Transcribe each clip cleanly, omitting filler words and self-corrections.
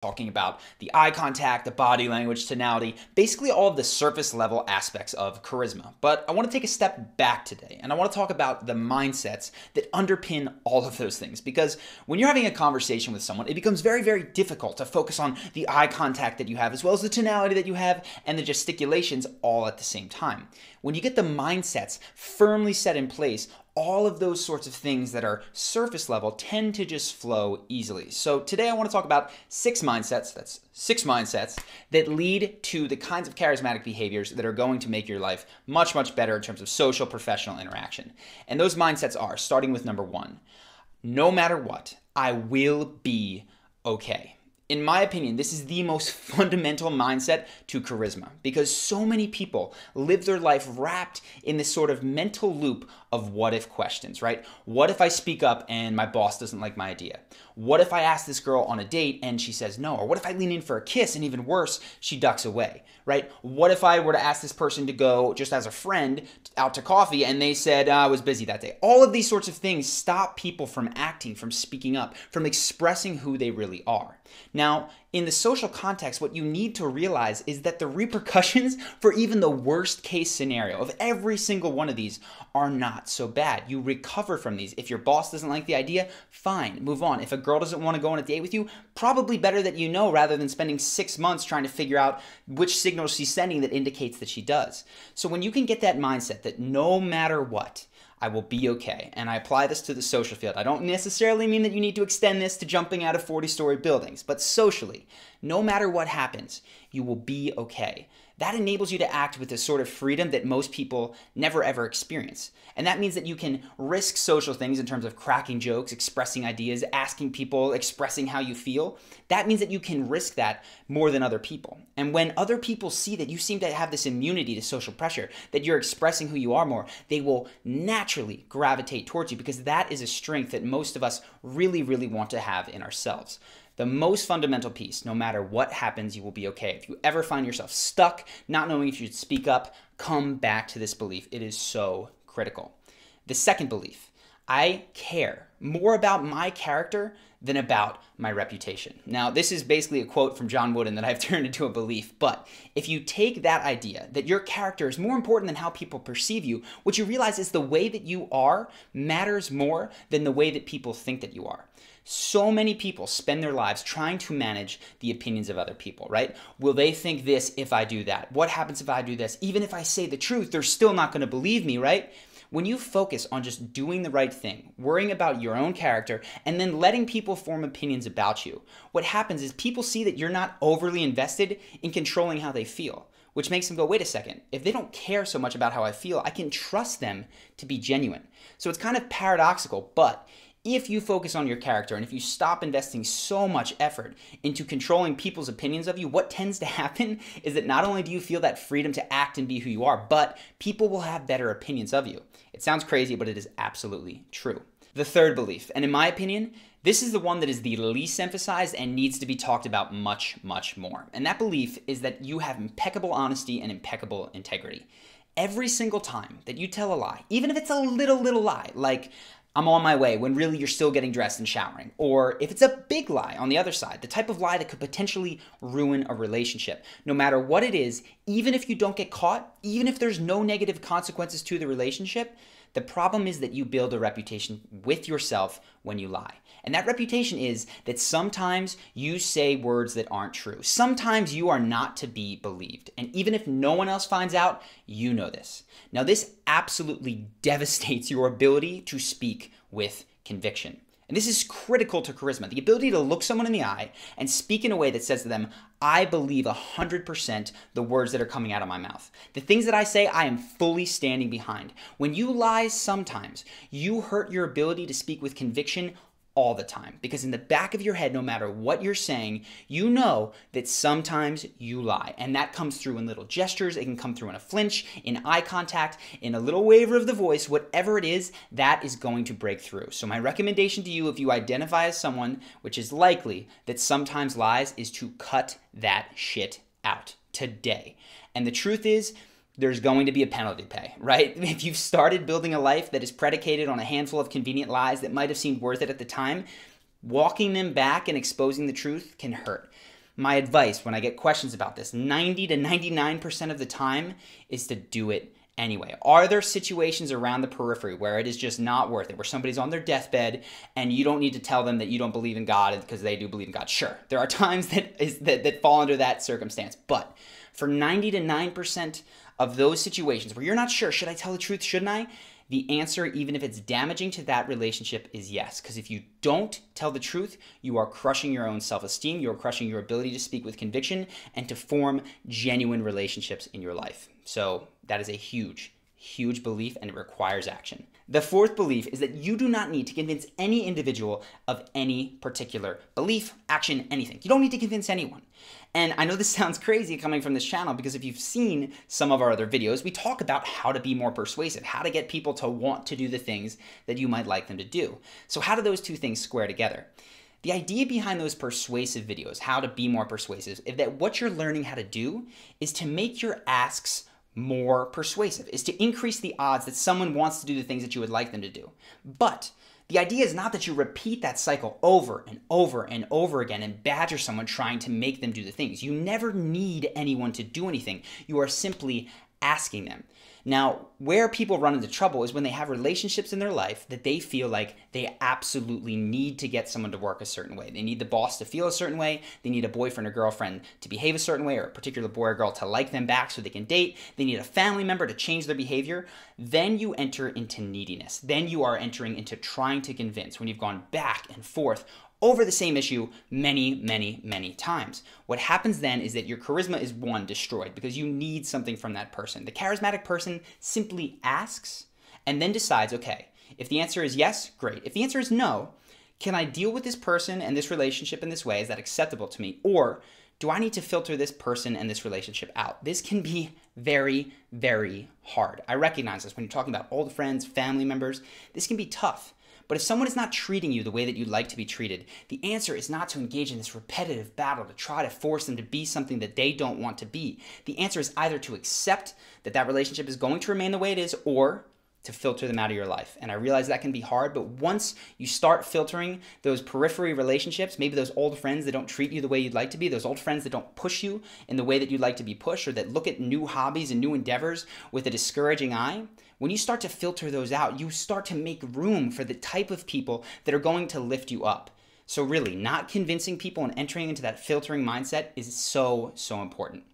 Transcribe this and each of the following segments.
talking about the eye contact, the body language, tonality, basically all of the surface level aspects of charisma. But I want to take a step back today and I want to talk about the mindsets that underpin all of those things. Because when you're having a conversation with someone, it becomes very, very difficult to focus on the eye contact that you have, as well as the tonality that you have and the gesticulations all at the same time. When you get the mindsets firmly set in place, all of those sorts of things that are surface level tend to just flow easily. So today I want to talk about six mindsets that lead to the kinds of charismatic behaviors that are going to make your life much, much better in terms of social, professional interaction. And those mindsets are, starting with number one, no matter what, I will be okay. In my opinion, this is the most fundamental mindset to charisma because so many people live their life wrapped in this sort of mental loop of what if questions, right? What if I speak up and my boss doesn't like my idea? What if I ask this girl on a date and she says no? Or what if I lean in for a kiss and even worse, she ducks away, right? What if I were to ask this person to go just as a friend out to coffee and they said, I was busy that day? All of these sorts of things stop people from acting, from speaking up, from expressing who they really are. Now, in the social context, what you need to realize is that the repercussions for even the worst case scenario of every single one of these are not so bad. You recover from these. If your boss doesn't like the idea, fine, move on. If a girl doesn't want to go on a date with you, probably better that you know rather than spending 6 months trying to figure out which signal she's sending that indicates that she does. So when you can get that mindset that no matter what, I will be okay. And I apply this to the social field. I don't necessarily mean that you need to extend this to jumping out of 40-story buildings, but socially, no matter what happens, you will be okay. That enables you to act with a sort of freedom that most people never ever experience. And that means that you can risk social things in terms of cracking jokes, expressing ideas, asking people, expressing how you feel. That means that you can risk that more than other people. And when other people see that you seem to have this immunity to social pressure, that you're expressing who you are more, they will naturally gravitate towards you because that is a strength that most of us really, really want to have in ourselves. The most fundamental piece, no matter what happens, you will be okay. If you ever find yourself stuck, not knowing if you should speak up, come back to this belief. It is so critical. The second belief, I care more about my character than about my reputation. Now, this is basically a quote from John Wooden that I've turned into a belief, but if you take that idea that your character is more important than how people perceive you, what you realize is the way that you are matters more than the way that people think that you are. So many people spend their lives trying to manage the opinions of other people, right? Will they think this if I do that? What happens if I do this? Even if I say the truth, they're still not going to believe me, right? When you focus on just doing the right thing, worrying about your own character, and then letting people form opinions about you, what happens is people see that you're not overly invested in controlling how they feel, which makes them go, wait a second, if they don't care so much about how I feel, I can trust them to be genuine. So it's kind of paradoxical, but if you focus on your character and if you stop investing so much effort into controlling people's opinions of you, what tends to happen is that not only do you feel that freedom to act and be who you are, but people will have better opinions of you. It sounds crazy, but it is absolutely true. The third belief, and in my opinion, this is the one that is the least emphasized and needs to be talked about much, much more. And that belief is that you have impeccable honesty and impeccable integrity. Every single time that you tell a lie, even if it's a little lie, like I'm on my way when really you're still getting dressed and showering. Or if it's a big lie on the other side, the type of lie that could potentially ruin a relationship. No matter what it is, even if you don't get caught, even if there's no negative consequences to the relationship, the problem is that you build a reputation with yourself when you lie. And that reputation is that sometimes you say words that aren't true. Sometimes you are not to be believed. And even if no one else finds out, you know this. Now, this absolutely devastates your ability to speak with conviction. And this is critical to charisma, the ability to look someone in the eye and speak in a way that says to them, I believe 100% the words that are coming out of my mouth. The things that I say, I am fully standing behind. When you lie sometimes, you hurt your ability to speak with conviction all the time. Because in the back of your head, no matter what you're saying, you know that sometimes you lie. And that comes through in little gestures. It can come through in a flinch, in eye contact, in a little waver of the voice. Whatever it is, that is going to break through. So my recommendation to you, if you identify as someone, which is likely that sometimes lies, is to cut that shit out today. And the truth is, there's going to be a penalty to pay, right? If you've started building a life that is predicated on a handful of convenient lies that might have seemed worth it at the time, walking them back and exposing the truth can hurt. my advice when I get questions about this, 90 to 99% of the time, is to do it anyway. Are there situations around the periphery where it is just not worth it, where somebody's on their deathbed and you don't need to tell them that you don't believe in God because they do believe in God? Sure, there are times that fall under that circumstance, but for 90 to 9% of those situations where you're not sure, should I tell the truth, shouldn't I? The answer, even if it's damaging to that relationship, is yes. Because if you don't tell the truth, you are crushing your own self-esteem, you are crushing your ability to speak with conviction and to form genuine relationships in your life. So that is a huge, huge belief, and it requires action. The fourth belief is that you do not need to convince any individual of any particular belief, action, anything. You don't need to convince anyone. And I know this sounds crazy coming from this channel because if you've seen some of our other videos, we talk about how to be more persuasive, how to get people to want to do the things that you might like them to do. So how do those two things square together? The idea behind those persuasive videos, how to be more persuasive, is that what you're learning how to do is to make your asks more persuasive, is to increase the odds that someone wants to do the things that you would like them to do. But the idea is not that you repeat that cycle over and over and over again and badger someone trying to make them do the things. You never need anyone to do anything. You are simply asking them. Now, where people run into trouble is when they have relationships in their life that they feel like they absolutely need to get someone to work a certain way. They need the boss to feel a certain way. They need a boyfriend or girlfriend to behave a certain way, or a particular boy or girl to like them back so they can date. They need a family member to change their behavior. Then you enter into neediness. Then you are entering into trying to convince when you've gone back and forth over the same issue many, many, many times. What happens then is that your charisma is, one, destroyed because you need something from that person. The charismatic person simply asks and then decides, okay, if the answer is yes, great. If the answer is no, can I deal with this person and this relationship in this way? Is that acceptable to me? Or do I need to filter this person and this relationship out? This can be very, very hard. I recognize this when you're talking about old friends, family members. This can be tough. But if someone is not treating you the way that you'd like to be treated, the answer is not to engage in this repetitive battle to try to force them to be something that they don't want to be. The answer is either to accept that that relationship is going to remain the way it is, or to filter them out of your life. And I realize that can be hard, but once you start filtering those periphery relationships, maybe those old friends that don't treat you the way you'd like to be, those old friends that don't push you in the way that you'd like to be pushed, or that look at new hobbies and new endeavors with a discouraging eye, when you start to filter those out, you start to make room for the type of people that are going to lift you up. So really, not convincing people and entering into that filtering mindset is so, so important.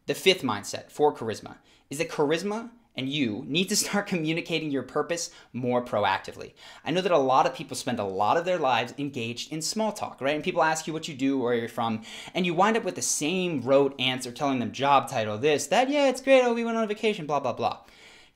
The fifth mindset for charisma is that charisma and you need to start communicating your purpose more proactively. I know that a lot of people spend a lot of their lives engaged in small talk, right? And people ask you what you do, where you're from, and you wind up with the same rote answer telling them job title, this, that, yeah, it's great, oh, we went on vacation, blah, blah, blah.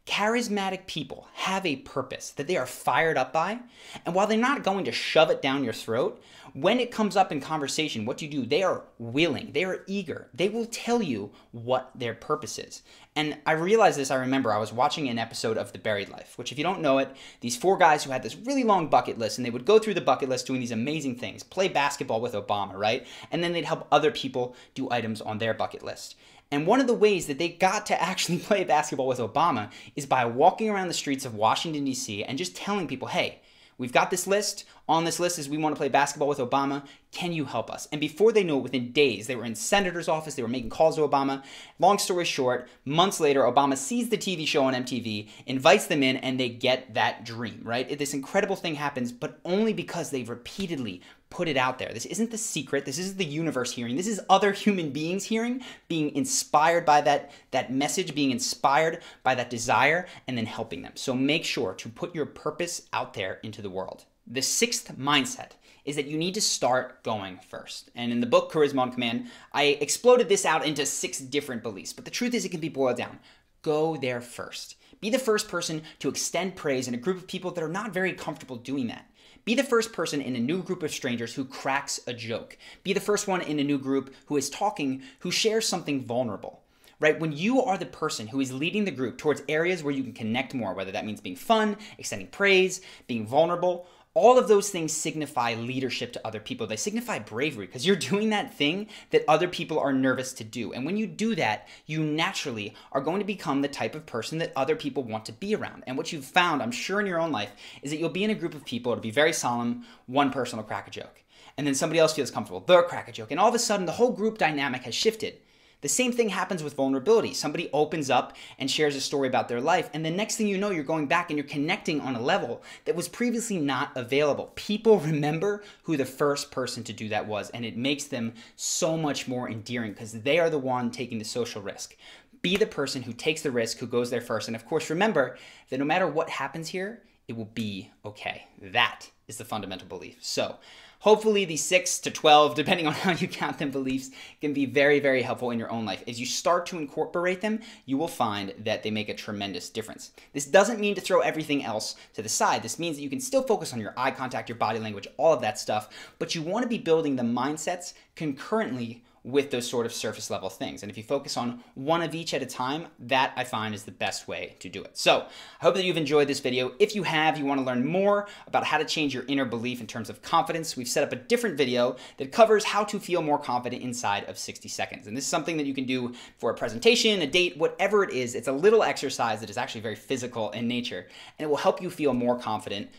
Charismatic people have a purpose that they are fired up by, and while they're not going to shove it down your throat, when it comes up in conversation, what you do, they are willing, they are eager, they will tell you what their purpose is. And I realized this, I remember I was watching an episode of The Buried Life, which if you don't know it, these four guys who had this really long bucket list, and they would go through the bucket list doing these amazing things, play basketball with Obama, right? And then they'd help other people do items on their bucket list. And one of the ways that they got to actually play basketball with Obama is by walking around the streets of Washington, D.C. and just telling people, hey, we've got this list. On this list is we want to play basketball with Obama. Can you help us? And before they knew it, within days, they were in senator's office. They were making calls to Obama. Long story short, months later, Obama sees the TV show on MTV, invites them in, and they get that dream, right? This incredible thing happens, but only because they've repeatedly put it out there. This isn't the secret. This isn't the universe hearing. This is other human beings hearing, being inspired by that message, being inspired by that desire, and then helping them. So make sure to put your purpose out there into the world. The sixth mindset is that you need to start going first. And in the book, Charisma on Command, I exploded this out into 6 different beliefs. But the truth is it can be boiled down. Go there first. Be the first person to extend praise in a group of people that are not very comfortable doing that. Be the first person in a new group of strangers who cracks a joke. Be the first one in a new group who is talking, who shares something vulnerable. Right? When you are the person who is leading the group towards areas where you can connect more, whether that means being fun, extending praise, being vulnerable, all of those things signify leadership to other people. They signify bravery because you're doing that thing that other people are nervous to do. And when you do that, you naturally are going to become the type of person that other people want to be around. And what you've found, I'm sure in your own life, is that you'll be in a group of people, it'll be very solemn, one person will crack a joke. and then somebody else feels comfortable, they'll crack a joke, and all of a sudden the whole group dynamic has shifted. The same thing happens with vulnerability. Somebody opens up and shares a story about their life, and the next thing you know, you're going back and you're connecting on a level that was previously not available. People remember who the first person to do that was, and it makes them so much more endearing because they are the one taking the social risk. Be the person who takes the risk, who goes there first, and of course, remember that no matter what happens here, it will be okay. That is the fundamental belief. So hopefully these 6 to 12, depending on how you count them, beliefs can be very, very helpful in your own life. As you start to incorporate them, you will find that they make a tremendous difference. This doesn't mean to throw everything else to the side. This means that you can still focus on your eye contact, your body language, all of that stuff, but you want to be building the mindsets concurrently with those sort of surface level things. And if you focus on one of each at a time, that I find is the best way to do it. So I hope that you've enjoyed this video. If you have, you want to learn more about how to change your inner belief in terms of confidence, we've set up a different video that covers how to feel more confident inside of 60 seconds. And this is something that you can do for a presentation, a date, whatever it is. It's a little exercise that is actually very physical in nature, and it will help you feel more confident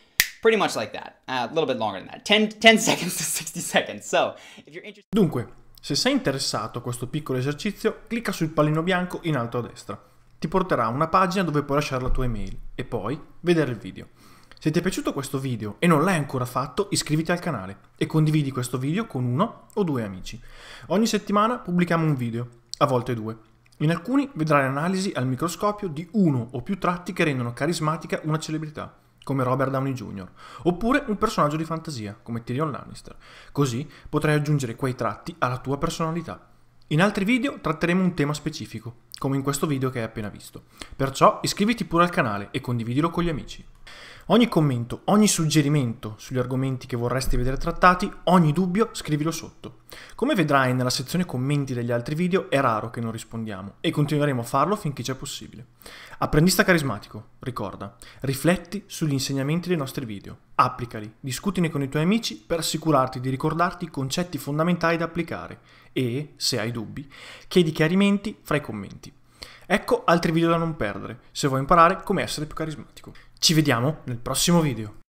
pretty much like that. A little bit longer than that, 10 seconds to 60 seconds. So if you're interested... Dunque, se sei interessato a questo piccolo esercizio, clicca sul pallino bianco in alto a destra. Ti porterà a una pagina dove puoi lasciare la tua email e poi vedere il video. Se ti è piaciuto questo video e non l'hai ancora fatto, iscriviti al canale e condividi questo video con 1 o 2 amici. Ogni settimana pubblichiamo un video, a volte 2. In alcuni vedrai l'analisi al microscopio di uno o più tratti che rendono carismatica una celebrità, come Robert Downey Jr., oppure un personaggio di fantasia, come Tyrion Lannister. Così potrai aggiungere quei tratti alla tua personalità. In altri video tratteremo un tema specifico, come in questo video che hai appena visto. Perciò iscriviti pure al canale e condividilo con gli amici. Ogni commento, ogni suggerimento sugli argomenti che vorresti vedere trattati, ogni dubbio, scrivilo sotto. Come vedrai nella sezione commenti degli altri video, è raro che non rispondiamo e continueremo a farlo finché c'è possibile. Apprendista carismatico, ricorda, rifletti sugli insegnamenti dei nostri video, applicali, discutine con i tuoi amici per assicurarti di ricordarti i concetti fondamentali da applicare e, se hai dubbi, chiedi chiarimenti fra i commenti. Ecco altri video da non perdere, se vuoi imparare come essere più carismatico. Ci vediamo nel prossimo video.